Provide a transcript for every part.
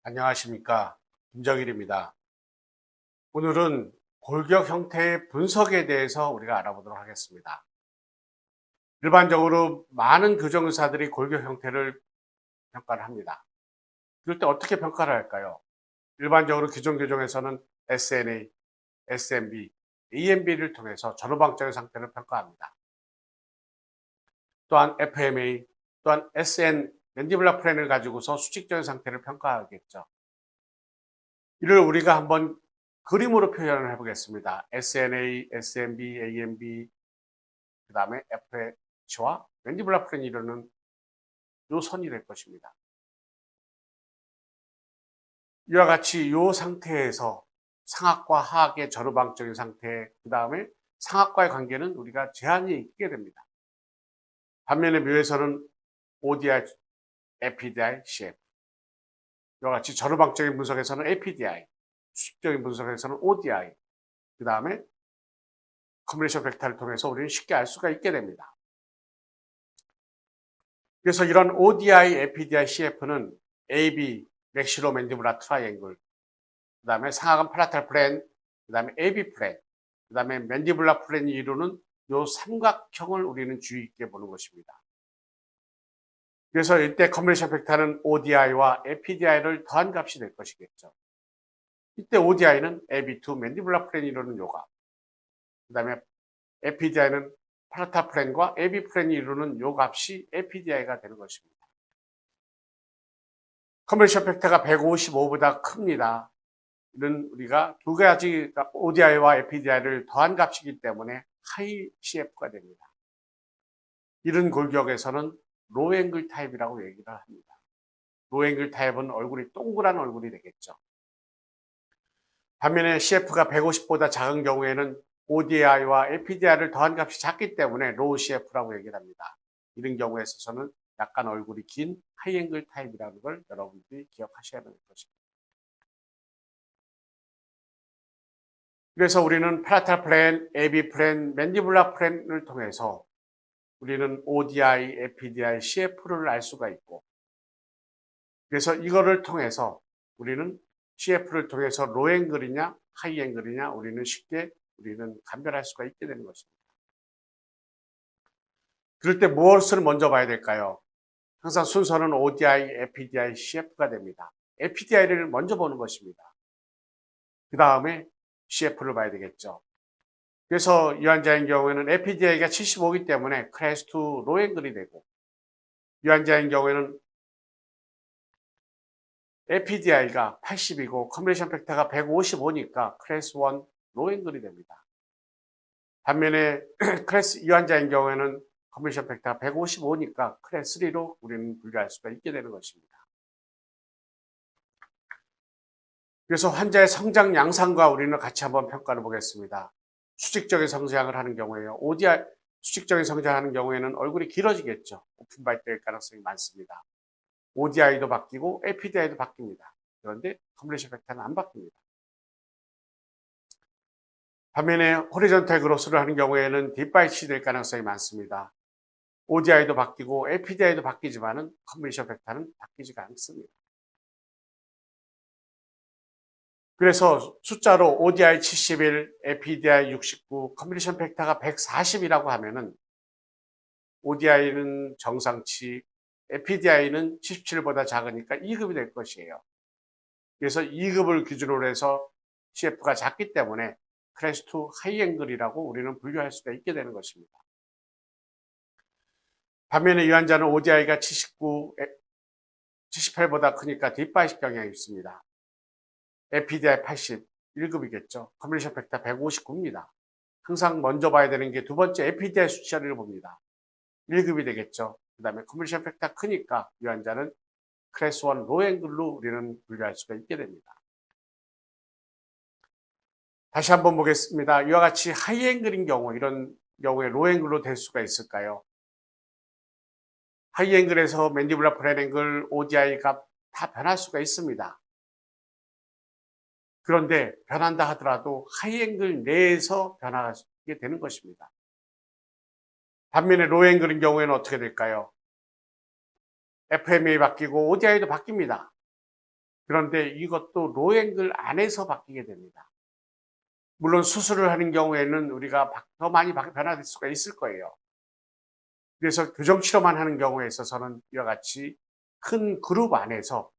안녕하십니까. 김정일입니다. 오늘은 골격 형태의 분석에 대해서 우리가 알아보도록 하겠습니다. 일반적으로 많은 교정의사들이 골격 형태를 평가를 합니다. 그럴 때 어떻게 평가를 할까요? 일반적으로 기존 교정에서는 SNA, SNB, AMB를 통해서 전후방적인 상태를 평가합니다. 또한 FMA, 또한 SN, 맨디블라 플랜을 가지고서 수직적인 상태를 평가하겠죠. 이를 우리가 한번 그림으로 표현을 해보겠습니다. SNA, SNB, AMB, 그 다음에 FH와 맨디블라 플랜이 이루는 요 선이 될 것입니다. 이와 같이 요 상태에서 상악과 하악의 전후방적인 상태, 그 다음에 상악과의 관계는 우리가 제한이 있게 됩니다. 반면에 묘에서는 ODI, APDI, CF. 이와 같이 전후방적인 분석에서는 APDI, 수직적인 분석에서는 ODI, 그 다음에 컨비네이션 벡터를 통해서 우리는 쉽게 알 수가 있게 됩니다. 그래서 이런 ODI, APDI, CF는 AB, 맥시로맨디블라 트라이앵글, 그 다음에 상악은 팔라탈 플랜, 그 다음에 AB 플랜, 그 다음에 맨디블라 플랜이 이루는 요 삼각형을 우리는 주의 깊게 보는 것입니다. 그래서 이때 컨비네이션 벡터는 ODI와 APDI를 더한 값이 될 것이겠죠. 이때 ODI는 AB2 맨디블라 플랜이 이루는 요 값, 그 다음에 APDI는 팔라탈 플랜과 AB 플랜이 이루는 요 값이 APDI가 되는 것입니다. 컨비네이션 팩터가 155보다 큽니다. 이는 우리가 두 가지 ODI와 APDI를 더한 값이기 때문에 하이 CF가 됩니다. 이런 골격에서는 로앵글 타입이라고 얘기를 합니다. 로앵글 타입은 얼굴이 동그란 얼굴이 되겠죠. 반면에 CF가 150보다 작은 경우에는 ODI와 APDI를 더한 값이 작기 때문에 로우 CF라고 얘기를 합니다. 이런 경우에 있어서는 약간 얼굴이 긴 하이앵글 타입이라는 걸 여러분들이 기억하셔야 될 것입니다. 그래서 우리는 팔라탈 플랜, AB 플랜, 맨디블라 플랜을 통해서 우리는 ODI, APDI, CF를 알 수가 있고, 그래서 이거를 통해서 우리는 CF를 통해서 로앵글이냐 하이앵글이냐 우리는 쉽게 감별할 수가 있게 되는 것입니다. 그럴 때 무엇을 먼저 봐야 될까요? 항상 순서는 ODI, APDI, CF가 됩니다. APDI를 먼저 보는 것입니다. 그 다음에 CF를 봐야 되겠죠. 그래서 이 환자의 경우에는 APDI가 75이기 때문에 클래스 2 로앵글이 되고, 이 환자의 경우에는 APDI가 80이고 컨비네이션 팩터가 155니까 클래스 1 로앵글이 됩니다. 반면에 이 환자의 경우에는 컨비네이션 팩터가 155니까 클래스 3로 우리는 분류할 수가 있게 되는 것입니다. 그래서 환자의 성장 양상과 우리는 같이 한번 평가를 보겠습니다. 수직적인 성장을 하는 경우에요. ODI 수직적인 성장을 하는 경우에는 얼굴이 길어지겠죠. 오픈 바이될 가능성이 많습니다. ODI도 바뀌고 APDI도 바뀝니다. 그런데 컨비네이션 팩터는 안 바뀝니다. 반면에 호리존탈 그로스를 하는 경우에는 딥바이치 될 가능성이 많습니다. ODI도 바뀌고 APDI도 바뀌지만은 컨비네이션 팩터는 바뀌지가 않습니다. 그래서 숫자로 ODI 71, APDI 69, 컨비네이션 팩터가 140이라고 하면은 ODI는 정상치, APDI는 77보다 작으니까 2급이 될 것이에요. 그래서 2급을 기준으로 해서 CF가 작기 때문에 클래스 2 하이앵글이라고 우리는 분류할 수가 있게 되는 것입니다. 반면에 이 환자는 ODI가 79, 78보다 크니까 딥바이식 경향이 있습니다. APDI 80, 1급이겠죠. 컨비네이션 팩터 159입니다. 항상 먼저 봐야 되는 게 두 번째 APDI 수치를 봅니다. 1급이 되겠죠. 그 다음에 컨비네이션 팩터 크니까 이 환자는 클래스 1 로앵글로 우리는 분류할 수가 있게 됩니다. 다시 한번 보겠습니다. 이와 같이 하이앵글인 경우, 이런 경우에 로앵글로 될 수가 있을까요? 하이앵글에서 맨디블라 플랫앵글, ODI 값 다 변할 수가 있습니다. 그런데 변한다 하더라도 하이앵글 내에서 변하게 되는 것입니다. 반면에 로앵글인 경우에는 어떻게 될까요? FMA 바뀌고 ODI도 바뀝니다. 그런데 이것도 로앵글 안에서 바뀌게 됩니다. 물론 수술을 하는 경우에는 우리가 더 많이 변화될 수가 있을 거예요. 그래서 교정치료만 하는 경우에 있어서는 이와 같이 큰 그룹 안에서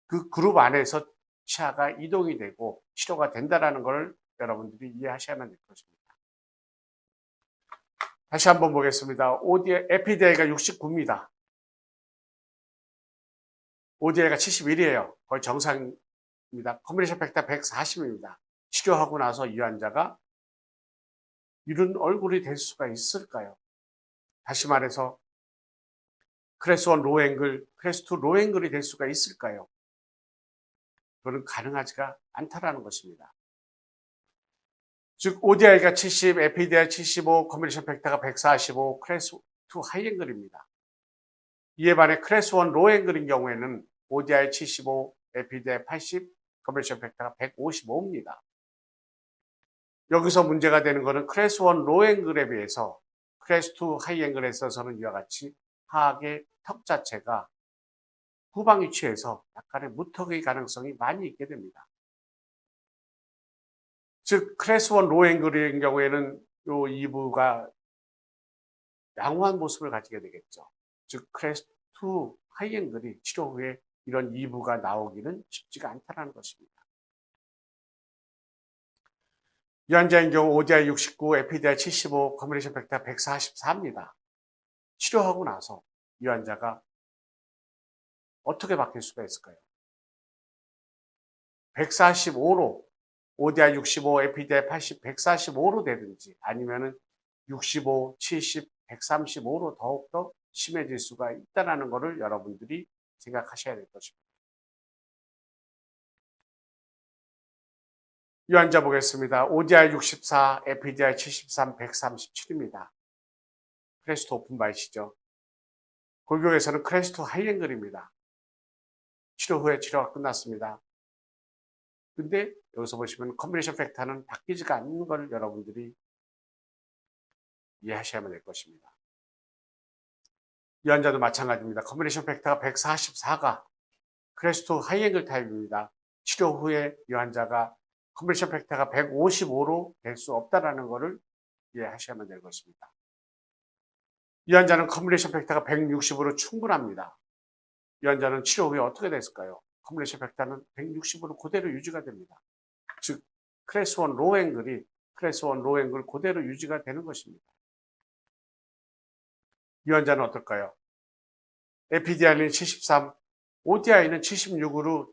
그 그룹 안에서 치아가 이동이 되고 치료가 된다는 걸 여러분들이 이해하셔야만 될 것입니다. 다시 한번 보겠습니다. 에피디아이가 69입니다. ODI가 71이에요. 거의 정상입니다. 컨비네이션 팩터 140입니다. 치료하고 나서 이 환자가 이런 얼굴이 될 수가 있을까요? 다시 말해서 클래스 1 로앵글, 클래스 2 로앵글이 될 수가 있을까요? 그건 가능하지가 않다라는 것입니다. 즉 ODI가 70, 에피디아이 75, 컨비네이션 팩터가 145, 클래스 2 하이앵글입니다. 이에 반해 클래스 1 로앵글인 경우에는 ODI 75, 에피디아이 80, 컨비네이션 팩터가 155입니다. 여기서 문제가 되는 것은 클래스 1 로앵글에 비해서 클래스 2 하이앵글에 있어서는 이와 같이 하악의 턱 자체가 후방 위치에서 약간의 무턱의 가능성이 많이 있게 됩니다. 즉 클래스 1 로앵글인 경우에는 이 2부가 양호한 모습을 가지게 되겠죠. 즉 클래스 2 하이앵글이 치료 후에 이런 2부가 나오기는 쉽지가 않다는 것입니다. 이 환자인 경우 ODI 69, 에피디아이 75, 컨비네이션 팩터 144입니다. 치료하고 나서 이 환자가 어떻게 바뀔 수가 있을까요? 145로 ODI 65, 에피디아이 80, 145로 되든지 아니면은 65, 70, 135로 더욱더 심해질 수가 있다는 것을 여러분들이 생각하셔야 될 것입니다. 이 환자 보겠습니다. ODI 64, 에피디아이 73, 137입니다. 클래스 2 오픈 바이시죠. 골격에서는 클래스 2 하이앵글입니다. 치료 후에 치료가 끝났습니다. 근데 여기서 보시면 컨비네이션 팩터는 바뀌지가 않는 걸 여러분들이 이해하셔야만 될 것입니다. 이 환자도 마찬가지입니다. 컨비네이션 팩터가 144가 클래스 2 하이앵글 타입입니다. 치료 후에 이 환자가 컨비네이션 팩터가 155로 될 수 없다는 것을 이해하셔야만 될 것입니다. 이 환자는 컨비네이션 팩터가 160으로 충분합니다. 이 환자는 치료 후에 어떻게 됐을까요? 컨비네이션 팩터는 160으로 그대로 유지가 됩니다. 즉 클래스 1 로앵글이 클래스 1 로앵글 그대로 유지가 되는 것입니다. 이 환자는 어떨까요? 에피디아이는 73, ODI는 76으로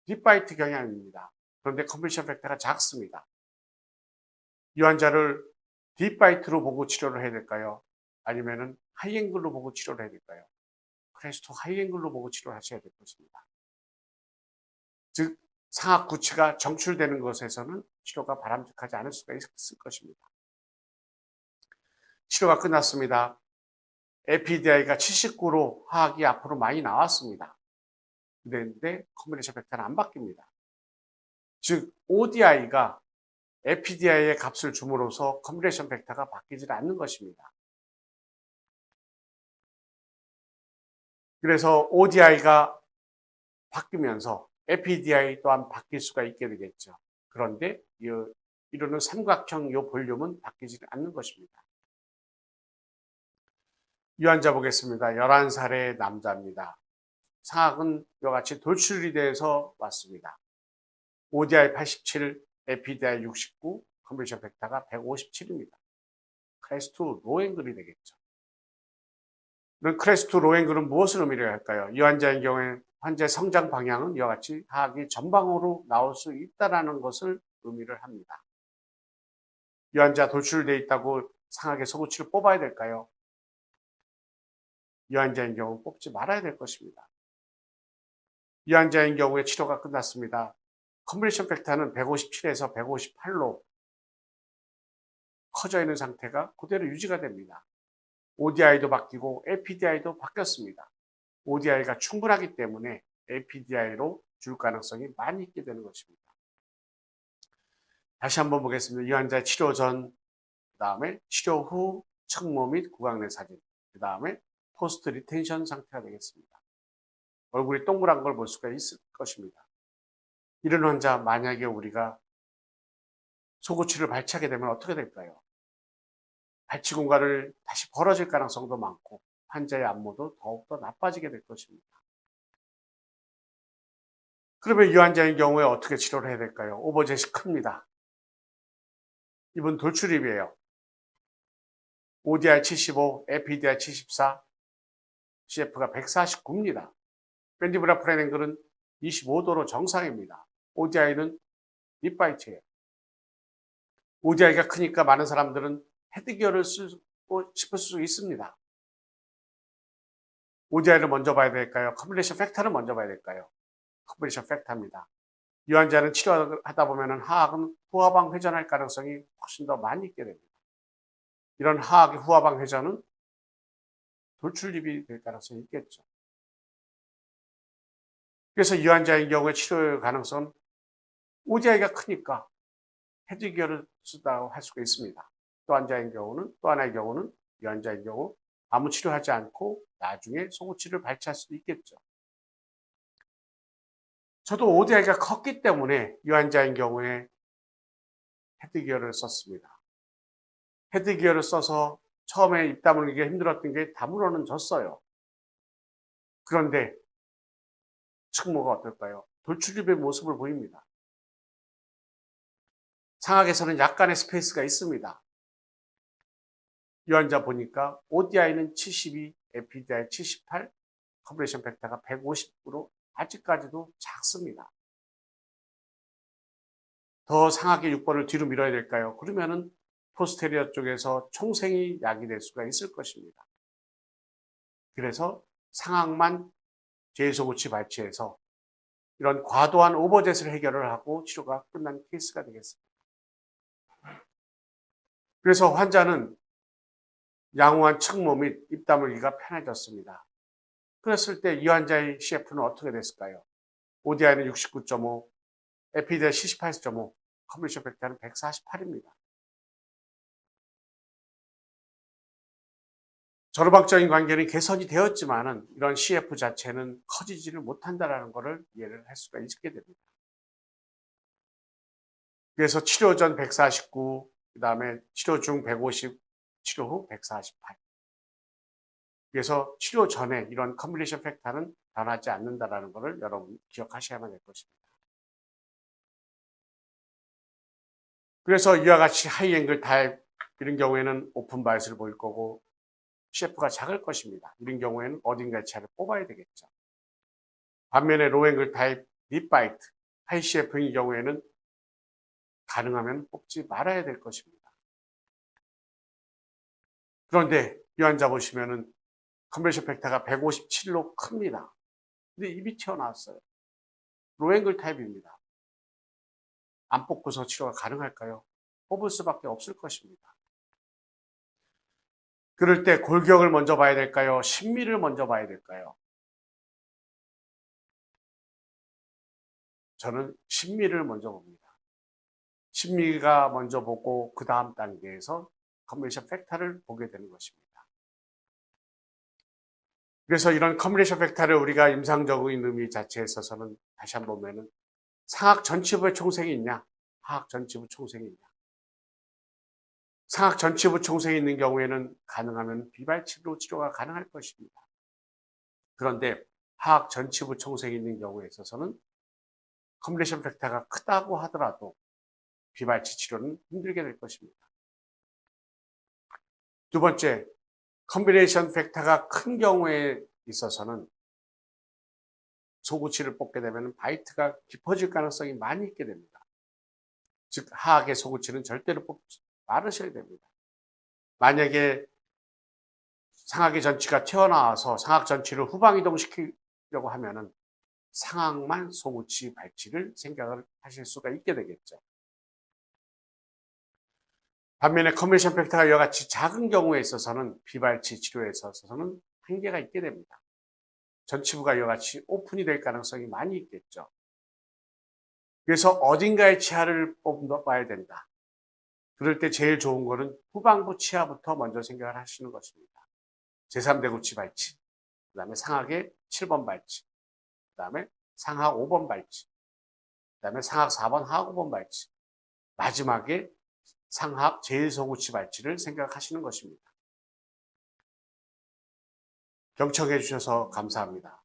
딥바이트 경향입니다. 그런데 컨비네이션 팩터가 작습니다. 이 환자를 딥바이트로 보고 치료를 해야 될까요? 아니면은 하이앵글로 보고 치료를 해야 될까요? 클래스 2 하이앵글로 보고 치료를 하셔야 될 것입니다. 즉 상악 구치가 정출되는 것에서는 치료가 바람직하지 않을 수가 있을 것입니다. 치료가 끝났습니다. 에피디아이가 79로 하악이 앞으로 많이 나왔습니다. 그런데 컨비네이션 팩터는 안 바뀝니다. 즉 ODI가 에피디아이의 값을 줌으로써 컨비네이션 팩터가 바뀌지 않는 것입니다. 그래서 ODI가 바뀌면서 에피디아이 또한 바뀔 수가 있게 되겠죠. 그런데 이루는 삼각형 이 볼륨은 바뀌지 않는 것입니다. 이 환자 보겠습니다. 11살의 남자입니다. 상악은 이와 같이 돌출이 돼서 왔습니다. ODI 87, 에피디아이 69, 컨비네이션 팩터가 157입니다. 클래스 2 로앵글이 되겠죠. 그럼 클래스 2 로앵글은 무엇을 의미를 할까요? 이 환자의 경우에 환자의 성장 방향은 이와 같이 하악이 전방으로 나올 수 있다는 것을 의미를 합니다. 이 환자 돌출되어 있다고 상악의 소구치를 뽑아야 될까요? 이 환자의 경우 뽑지 말아야 될 것입니다. 이 환자의 경우에 치료가 끝났습니다. 컨비네이션 팩터는 157에서 158로 커져 있는 상태가 그대로 유지가 됩니다. ODI도 바뀌고 APDI도 바뀌었습니다. ODI가 충분하기 때문에 APDI로 줄 가능성이 많이 있게 되는 것입니다. 다시 한번 보겠습니다. 이 환자의 치료 전, 그 다음에 치료 후 측모 및 구강 내 사진, 그 다음에 포스트 리텐션 상태가 되겠습니다. 얼굴이 동그란 걸 볼 수가 있을 것입니다. 이런 환자 만약에 우리가 소고치를 발치하게 되면 어떻게 될까요? 발치 공간을 다시 벌어질 가능성도 많고 환자의 안모도 더욱더 나빠지게 될 것입니다. 그러면 이 환자의 경우에 어떻게 치료를 해야 될까요? 오버젯이 큽니다. 이분 돌출입이에요. ODI 75, APDI 74, CF가 149입니다. 맨디블라 프레인 앵글은 25도로 정상입니다. ODI는 립바이트예요. ODI가 크니까 많은 사람들은 헤드기어를 쓰고 싶을 수 있습니다. ODI를 먼저 봐야 될까요? 컴플레이션 팩터를 먼저 봐야 될까요? 컴플레이션 팩터입니다. 이 환자는 치료하다 보면 하악은 후하방 회전할 가능성이 훨씬 더 많이 있게 됩니다. 이런 하악의 후하방 회전은 돌출입이 될 가능성이 있겠죠. 그래서 이 환자의 경우에 치료 가능성은 ODI가 크니까 헤드기어를 쓰다고 할 수가 있습니다. 또 하나의 경우는 이 환자의 경우 아무 치료하지 않고 나중에 소고치를 발치할 수도 있겠죠. 저도 ODI가 컸기 때문에 이 환자의 경우에 헤드기어를 썼습니다. 헤드기어를 써서 처음에 입 다물기가 힘들었던 게 다물어는 졌어요. 그런데 측모가 어떨까요? 돌출입의 모습을 보입니다. 상악에서는 약간의 스페이스가 있습니다. 이 환자 보니까 ODI는 72, APDI 78, 컴프레션 팩터가 150으로 아직까지도 작습니다. 더 상악의 6번을 뒤로 밀어야 될까요? 그러면은 포스테리어 쪽에서 총생이 야기될 수가 있을 것입니다. 그래서 상악만 제소고치 발치해서 이런 과도한 오버젯을 해결을 하고 치료가 끝난 케이스가 되겠습니다. 그래서 환자는 양호한 측모 및 입 다물기가 편해졌습니다. 그랬을 때 이 환자의 CF는 어떻게 됐을까요? ODI는 69.5, APDI 78.5, 컴플리션 팩터는 148입니다. 저로박적인 관계는 개선이 되었지만은 이런 CF 자체는 커지지를 못한다는 것을 이해를 할 수가 있게 됩니다. 그래서 치료 전 149, 그 다음에 치료 중 150, 치료 후 148. 그래서 치료 전에 이런 컴플리션 팩터는 변하지 않는다는 것을 여러분 기억하셔야만 될 것입니다. 그래서 이와 같이 하이 앵글 타입 이런 경우에는 오픈 바이스를 보일 거고 CF가 작을 것입니다. 이런 경우에는 어딘가에 치아를 뽑아야 되겠죠. 반면에 로우 앵글 타입 립 바이트 하이 CF인 경우에는 가능하면 뽑지 말아야 될 것입니다. 그런데 이 환자 보시면은 컨벤션 팩터가 157로 큽니다. 근데 입이 튀어나왔어요. 로우 앵글 타입입니다. 안 뽑고서 치료가 가능할까요? 뽑을 수밖에 없을 것입니다. 그럴 때 골격을 먼저 봐야 될까요? 심미를 먼저 봐야 될까요? 저는 심미를 먼저 봅니다. 심미가 먼저 보고 그 다음 단계에서 컨벤션 팩터를 보게 되는 것입니다. 그래서 이런 컨벤션 팩터를 우리가 임상적인 의미 자체에 있어서는 다시 한번 보면은 상악 전치부의 총생이 있냐, 하악 전치부 총생이 있냐. 상악 전치부 총생이 있는 경우에는 가능하면 비발치로 치료가 가능할 것입니다. 그런데 하악 전치부 총생이 있는 경우에 있어서는 컨벤션 팩터가 크다고 하더라도 비발치 치료는 힘들게 될 것입니다. 두 번째, 컨비네이션 팩터가 큰 경우에 있어서는 소구치를 뽑게 되면 바이트가 깊어질 가능성이 많이 있게 됩니다. 즉 하악의 소구치는 절대로 뽑지 말으셔야 됩니다. 만약에 상악의 전치가 튀어나와서 상악 전치를 후방 이동시키려고 하면은 상악만 소구치 발치를 생각을 하실 수가 있게 되겠죠. 반면에 컨벤션 팩터가 이와 같이 작은 경우에 있어서는 비발치 치료에 있어서는 한계가 있게 됩니다. 전치부가 이와 같이 오픈이 될 가능성이 많이 있겠죠. 그래서 어딘가에 치아를 뽑아야 된다. 그럴 때 제일 좋은 거는 후방부 치아부터 먼저 생각을 하시는 것입니다. 제3대 구치 발치, 그 다음에 상악의 7번 발치, 그다음에 상하 5번 발치, 그다음에 상하 4번 하하 5번 발치, 마지막에 상하 제1소구치 발치를 생각하시는 것입니다. 경청해 주셔서 감사합니다.